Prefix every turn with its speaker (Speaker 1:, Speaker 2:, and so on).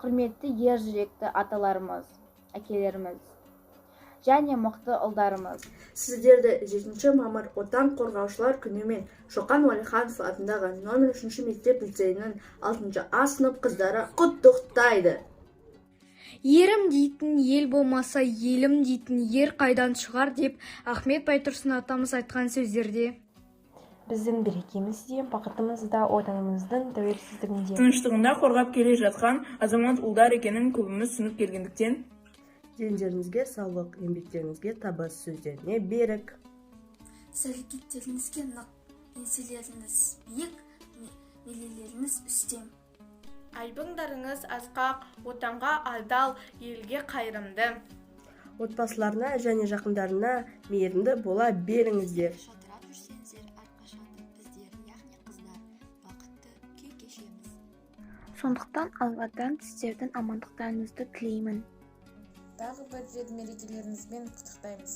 Speaker 1: Құрметті ер жүректі аталарымыз, әкелеріміз және мықты ұлдарымыз.
Speaker 2: Сіздерді 7 мамыр отан қорғаушылар күнімен Шоқан Уәлиханов атындағы номер 3 мектеп лицейінің 6 А сынып қыздары құттықтайды.
Speaker 3: Ерім дейтін ел болмаса, елім дейтін ер қайдан шығар деп Ахмет Байтұрсын атамыз айтқан сөздерде.
Speaker 4: Біздің берекеміз де, бақытымыз да отанымыздың тәуелсіздігінде.
Speaker 5: Тыныштығында қорғап келе жатқан азамат ұлдар екенін көбіміз түсініп келгендіктен.
Speaker 6: Дендеріңізге саулық, еңбектеріңізге табыс, сөздеріне берік.
Speaker 7: Сәлікеттеріңізге нық, еңселеріңіз биік, нелелеріңіз үстем.
Speaker 8: Айбындарыңыз асқақ, отанға адал, елге қайырымды.
Speaker 6: Отбасыларына және жақындарына мейірімді бола беріңіздер.
Speaker 9: Шатырап жүрсеңіздер, әрқашан біздер, яғни қыздар, бақытты күй кешеміз.
Speaker 10: Сондықтан Алладан сіздердің амандықтарыңызды тілеймін.
Speaker 11: Тағы бір рет мерекелеріңізбен құттықтаймыз.